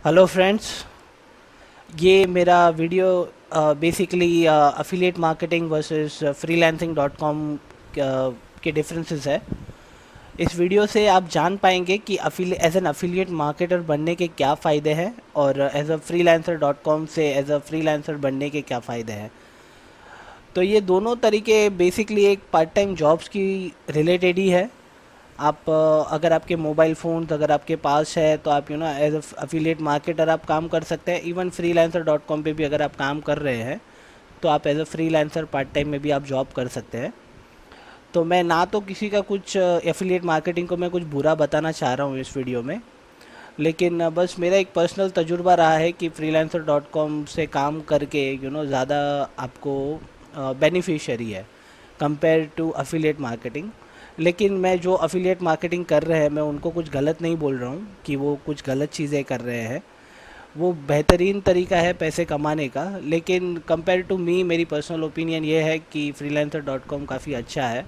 Hello friends, ये मेरा video basically affiliate marketing versus freelancing dot com के differences है। इस वीडियो से आप जान पाएंगे कि एज एन अफिलिएट मार्केटर बनने के क्या फ़ायदे हैं और as a freelancer dot com से एज अ फ्रीलांसर बनने के क्या फ़ायदे हैं। तो ये दोनों तरीके बेसिकली एक पार्ट टाइम जॉब्स की रिलेटेड ही है। आप अगर आपके मोबाइल फ़ोन्स अगर आपके पास है तो आप एज अफिलिएट मार्केटर आप काम कर सकते हैं। इवन फ्रीलांसर डॉट कॉम पर भी अगर आप काम कर रहे हैं तो आप as a freelancer part time में भी आप जॉब कर सकते हैं। तो मैं ना तो किसी का कुछ एफिलिएट मार्केटिंग को मैं कुछ बुरा बताना चाह रहा हूँ इस वीडियो में, लेकिन बस मेरा एक पर्सनल तजुर्बा रहा है कि फ्रीलांसर डॉट कॉम से काम करके ज़्यादा आपको बेनिफिशियरी है कंपेयर टू अफिलिएट मार्केटिंग। लेकिन मैं जो अफिलिएट मार्केटिंग कर रहे हैं मैं उनको कुछ गलत नहीं बोल रहा हूँ कि वो कुछ गलत चीज़ें कर रहे हैं। वो बेहतरीन तरीका है पैसे कमाने का, लेकिन कंपेयर टू मी मेरी पर्सनल ओपिनियन ये है कि फ्रीलांसर डॉट कॉम काफ़ी अच्छा है।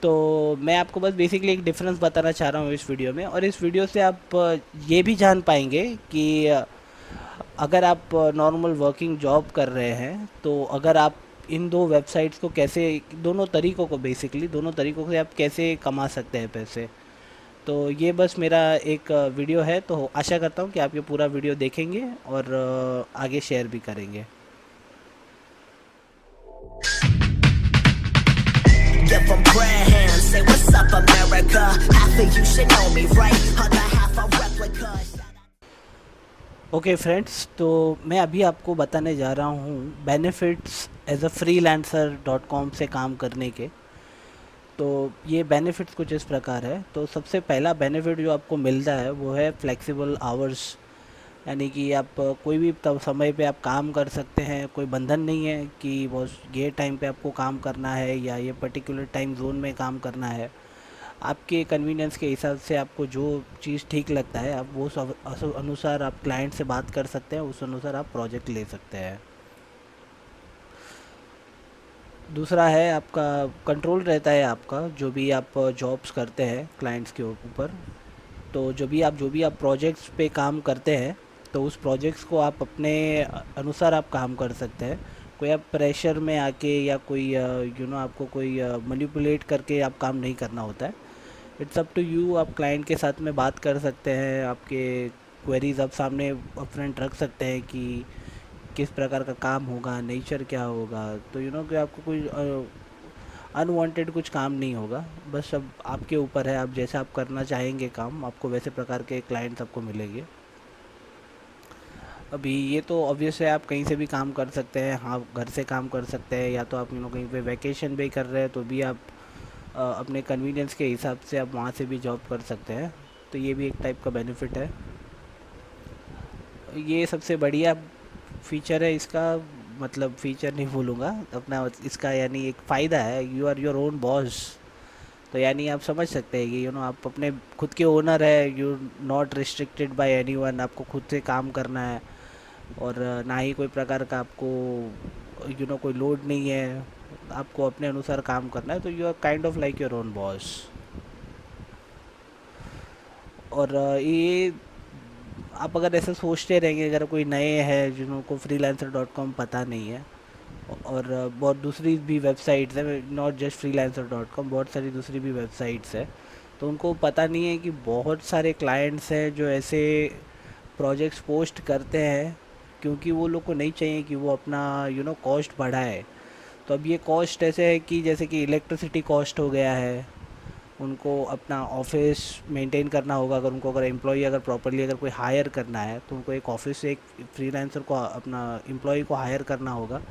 तो मैं आपको बस बेसिकली एक डिफरेंस बताना चाह रहा हूँ इस वीडियो में, और इस वीडियो से आप ये भी जान पाएंगे कि अगर आप नॉर्मल वर्किंग जॉब कर रहे हैं तो अगर आप इन दो वेबसाइट्स को कैसे, दोनों तरीक़ों को बेसिकली दोनों तरीक़ों से आप कैसे कमा सकते हैं पैसे। तो ये बस मेरा एक वीडियो है, तो आशा करता हूँ कि आप ये पूरा वीडियो देखेंगे और आगे शेयर भी करेंगे। Give them prayer hands, say what's up America. Half of you should know me, right? Other half a replica. Okay friends, तो मैं अभी आपको बताने जा रहा हूँ benefits as a freelancer dot com से काम करने के। तो ये बेनिफिट्स कुछ इस प्रकार है। तो सबसे पहला बेनिफिट जो आपको मिलता है वो है फ्लेक्सिबल आवर्स, यानी कि आप कोई भी तब समय पे आप काम कर सकते हैं। कोई बंधन नहीं है कि बस ये टाइम पे आपको काम करना है या ये पर्टिकुलर टाइम जोन में काम करना है। आपके कन्वीनियंस के हिसाब से आपको जो चीज़ ठीक लगता है आप वो सब अनुसार आप क्लाइंट से बात कर सकते हैं, उस अनुसार आप प्रोजेक्ट ले सकते हैं। दूसरा है आपका कंट्रोल रहता है, आपका जो भी आप जॉब्स करते हैं क्लाइंट्स के ऊपर। तो जो भी आप प्रोजेक्ट्स पे काम करते हैं तो उस प्रोजेक्ट्स को आप अपने अनुसार आप काम कर सकते हैं। कोई आप प्रेशर में आके या कोई आपको कोई मैनिपुलेट करके आप काम नहीं करना होता है। इट्स अप टू यू, आप क्लाइंट के साथ में बात कर सकते हैं, आपके क्वेरीज आप सामने अपफ्रंट रख सकते हैं कि किस प्रकार का काम होगा, नेचर क्या होगा। तो कि आपको कोई अनवांटेड कुछ काम नहीं होगा। बस अब आपके ऊपर है, आप जैसे आप करना चाहेंगे काम, आपको वैसे प्रकार के क्लाइंट्स आपको मिलेंगे। अभी ये तो ऑब्वियस है, आप कहीं से भी काम कर सकते हैं। हाँ, घर से काम कर सकते हैं, या तो आप कहीं पे वैकेशन पे कर रहे हैं तो भी आप अपने कन्वीनियंस के हिसाब से आप वहाँ से भी जॉब कर सकते हैं। तो ये भी एक टाइप का बेनिफिट है। ये सबसे बढ़िया फीचर है इसका, मतलब फीचर नहीं बोलूँगा अपना, इसका यानी एक फ़ायदा है, you are your own boss. तो यानी आप समझ सकते हैं कि आप अपने खुद के ओनर है, you not restricted bye anyone. आपको खुद से काम करना है और ना ही कोई प्रकार का आपको कोई लोड नहीं है। आपको अपने अनुसार काम करना है, तो you are kind of like your own boss. और ये आप अगर ऐसे सोचते रहेंगे, अगर कोई नए हैं जिनको फ्रीलांसर डॉट कॉम पता नहीं है, और बहुत दूसरी भी वेबसाइट्स हैं, not just freelancer dot com, बहुत सारी दूसरी भी वेबसाइट्स है, तो उनको पता नहीं है कि बहुत सारे क्लाइंट्स हैं जो ऐसे प्रोजेक्ट्स पोस्ट करते हैं क्योंकि वो लोग को नहीं चाहिए कि वो अपना कॉस्ट बढ़ाए। तो अब ये कॉस्ट ऐसे है कि जैसे कि इलेक्ट्रिसिटी कॉस्ट हो गया है, उनको अपना ऑफिस मेंटेन करना होगा। अगर उनको अगर एम्प्लॉई अगर प्रॉपरली अगर कोई हायर करना है तो उनको एक ऑफिस से एक फ्रीलांसर को अपना एम्प्लॉई को हायर करना होगा।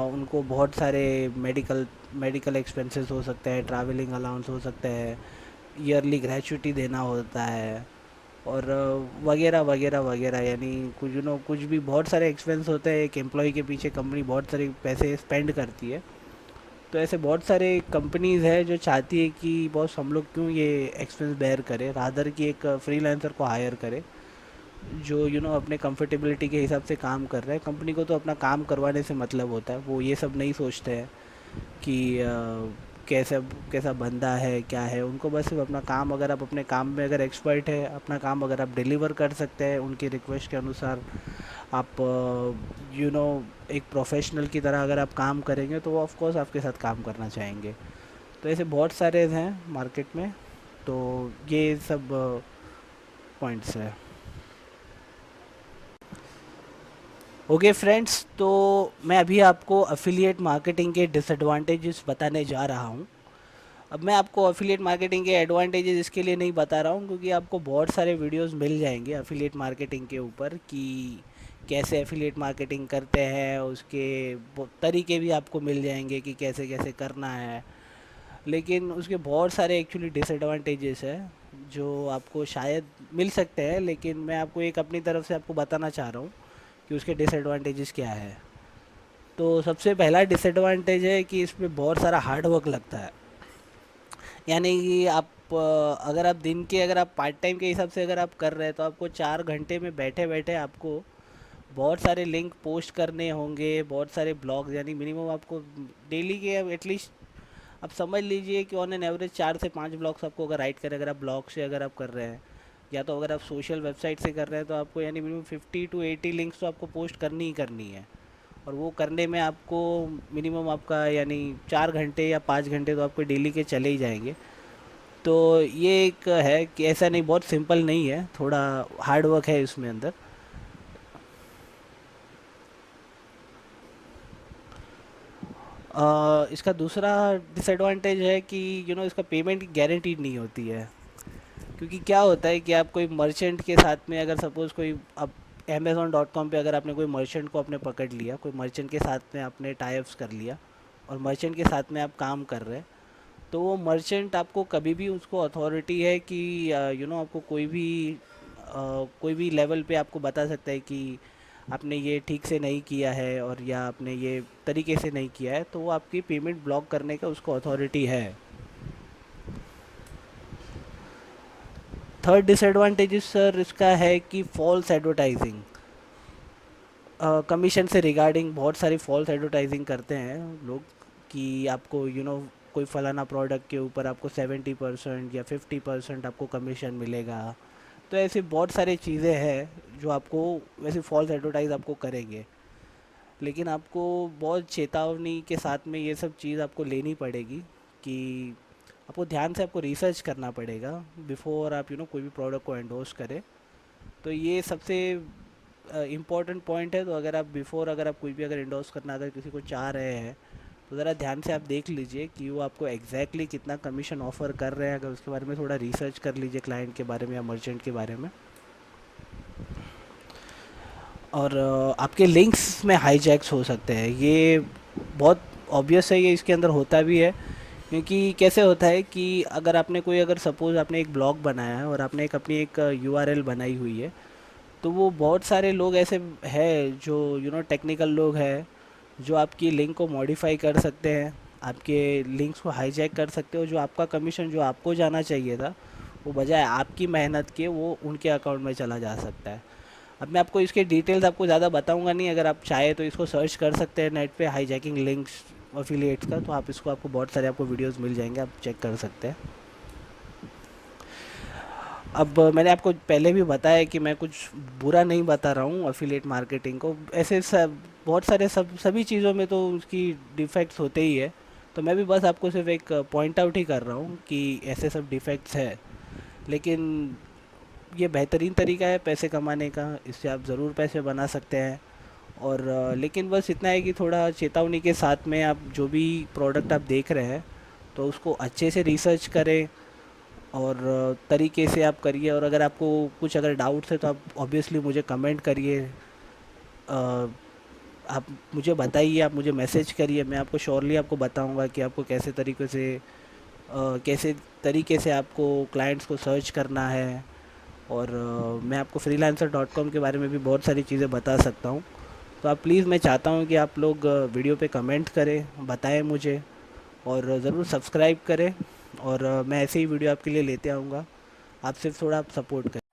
उनको बहुत सारे मेडिकल एक्सपेंसेस हो सकते हैं, ट्रैवलिंग अलाउंस हो सकते हैं, ईयरली ग्रेचुइटी देना होता है, और वगैरह वगैरह वगैरह। यानी कुछ कुछ भी बहुत सारे एक्सपेंस होते हैं। एक एम्प्लॉय के पीछे कंपनी बहुत सारे पैसे स्पेंड करती है। तो ऐसे बहुत सारे कंपनीज़ है जो चाहती है कि बॉस हम लोग क्यों ये एक्सपेंस बेयर करें, रादर कि एक फ्रीलांसर को हायर करे जो अपने कंफर्टेबिलिटी के हिसाब से काम कर रहा है। कंपनी को तो अपना काम करवाने से मतलब होता है, वो ये सब नहीं सोचते हैं कि कैसा कैसा बंदा है क्या है, उनको बस सिर्फ अपना काम, अगर आप अपने काम में अगर एक्सपर्ट है, अपना काम अगर आप डिलीवर कर सकते हैं उनकी रिक्वेस्ट के अनुसार, आप एक प्रोफेशनल की तरह अगर आप काम करेंगे तो वो ऑफ कोर्स आपके साथ काम करना चाहेंगे। तो ऐसे बहुत सारे हैं मार्केट में। तो ये सब पॉइंट्स है। ओके फ्रेंड्स, तो मैं अभी आपको अफिलिएट मार्केटिंग के डिसएडवांटेजेस बताने जा रहा हूँ। अब मैं आपको अफिलिएट मार्केटिंग के एडवांटेजेस इसके लिए नहीं बता रहा हूँ क्योंकि आपको बहुत सारे वीडियोस मिल जाएंगे अफिलिएट मार्केटिंग के ऊपर कि कैसे अफिलिएट मार्केटिंग करते हैं, उसके तरीके भी आपको मिल जाएंगे कि कैसे कैसे करना है। लेकिन उसके बहुत सारे एक्चुअली डिसएडवांटेजेस है जो आपको शायद मिल सकते हैं, लेकिन मैं आपको एक अपनी तरफ से आपको बताना चाह रहा हूँ कि उसके डिसएडवांटेजेस क्या है। तो सबसे पहला डिसएडवांटेज है कि इसमें बहुत सारा हार्ड वर्क लगता है। यानी कि आप अगर आप दिन के, अगर आप पार्ट टाइम के हिसाब से अगर आप कर रहे हैं तो आपको 4 घंटे में बैठे बैठे आपको बहुत सारे लिंक पोस्ट करने होंगे, बहुत सारे ब्लॉग्स, यानी मिनिमम आपको डेली के एटलीस्ट आप समझ लीजिए कि ऑन एन एवरेज 4 से 5 ब्लॉग्स आपको अगर राइट करें, अगर आप ब्लॉग से अगर आप कर रहे हैं या तो अगर आप सोशल वेबसाइट से कर रहे हैं तो आपको यानी मिनिमम 50 to 80 लिंक्स तो आपको पोस्ट करनी ही करनी है। और वो करने में आपको मिनिमम आपका यानी 4 घंटे या 5 घंटे तो आपको डेली के चले ही जाएंगे। तो ये एक है कि ऐसा नहीं, बहुत सिंपल नहीं है, थोड़ा हार्ड वर्क है इसमें अंदर। इसका दूसरा डिसएडवांटेज है कि इसका पेमेंट की गारंटी नहीं होती है। क्योंकि क्या होता है कि आप कोई मर्चेंट के साथ में, अगर सपोज़ कोई आप Amazon.com पे अगर आपने कोई मर्चेंट को आपने पकड़ लिया, कोई मर्चेंट के साथ में आपने टाइप्स कर लिया और मर्चेंट के साथ में आप काम कर रहे हैं, तो वो मर्चेंट आपको कभी भी उसको अथॉरिटी है कि आपको कोई भी लेवल पे आपको बता सकता है कि आपने ये ठीक से नहीं किया है और या आपने ये तरीके से नहीं किया है, तो वो आपकी पेमेंट ब्लॉक करने का उसको अथॉरिटी है। थर्ड डिसएडवांटेज सर इसका है कि फॉल्स एडवर्टाइजिंग, कमीशन से रिगार्डिंग बहुत सारी फॉल्स एडवर्टाइजिंग करते हैं लोग कि आपको कोई फलाना प्रोडक्ट के ऊपर आपको 70% या 50% आपको कमीशन मिलेगा। तो ऐसी बहुत सारी चीज़ें हैं जो आपको वैसे फॉल्स एडवर्टाइज आपको करेंगे। लेकिन आपको बहुत चेतावनी के साथ में ये सब चीज़ आपको लेनी पड़ेगी कि आपको ध्यान से आपको रिसर्च करना पड़ेगा बिफोर आप कोई भी प्रोडक्ट को एंडोर्स करें। तो ये सबसे इम्पॉर्टेंट पॉइंट है। तो अगर आप बिफोर, अगर आप कोई भी अगर एंडोर्स करना अगर किसी को चाह रहे हैं तो ज़रा ध्यान से आप देख लीजिए कि वो आपको एग्जैक्टली कितना कमीशन ऑफ़र कर रहे हैं। अगर उसके बारे में थोड़ा रिसर्च कर लीजिए, क्लाइंट के बारे में या मर्चेंट के बारे में। और आपके लिंक्स में हाईजैक्स हो सकते हैं, ये बहुत ऑब्वियस है, ये इसके अंदर होता भी है। क्योंकि कैसे होता है कि अगर आपने कोई, अगर सपोज़ आपने एक ब्लॉग बनाया है और आपने अपनी एक यूआरएल बनाई हुई है, तो वो बहुत सारे लोग ऐसे हैं जो टेक्निकल लोग हैं जो आपकी लिंक को मॉडिफाई कर सकते हैं, आपके लिंक्स को हाईजैक कर सकते हो। जो आपका कमीशन जो आपको जाना चाहिए था वो बजाय आपकी मेहनत के वो उनके अकाउंट में चला जा सकता है। अब मैं आपको इसके डिटेल्स आपको ज़्यादा बताऊंगा नहीं, अगर आप चाहे तो इसको सर्च कर सकते हैं नेट पे, हाईजैकिंग लिंक्स अफिलिएट्स का, तो आप इसको, आपको बहुत सारे आपको वीडियोस मिल जाएंगे, आप चेक कर सकते हैं। अब मैंने आपको पहले भी बताया कि मैं कुछ बुरा नहीं बता रहा हूँ अफिलिएट मार्केटिंग को, ऐसे सब बहुत सारे सभी चीज़ों में तो उसकी डिफेक्ट्स होते ही है। तो मैं भी बस आपको सिर्फ एक पॉइंट आउट ही कर रहा हूँ कि ऐसे सब डिफेक्ट्स है। लेकिन ये बेहतरीन तरीका है पैसे कमाने का, इससे आप ज़रूर पैसे बना सकते हैं। और लेकिन बस इतना है कि थोड़ा चेतावनी के साथ में आप जो भी प्रोडक्ट आप देख रहे हैं तो उसको अच्छे से रिसर्च करें और तरीके से आप करिए। और अगर आपको कुछ अगर डाउट्स है तो आप ऑब्वियसली मुझे कमेंट करिए, आप मुझे बताइए, आप मुझे मैसेज करिए, मैं आपको श्योरली आपको बताऊंगा कि आपको कैसे तरीके से आपको क्लाइंट्स को सर्च करना है। और मैं आपको freelancer.com के बारे में भी बहुत सारी चीज़ें बता सकता हूँ। तो आप प्लीज़, मैं चाहता हूँ कि आप लोग वीडियो पे कमेंट करें, बताएं मुझे, और ज़रूर सब्सक्राइब करें। और मैं ऐसे ही वीडियो आपके लिए लेते आऊँगा, आप सिर्फ थोड़ा आप सपोर्ट करें।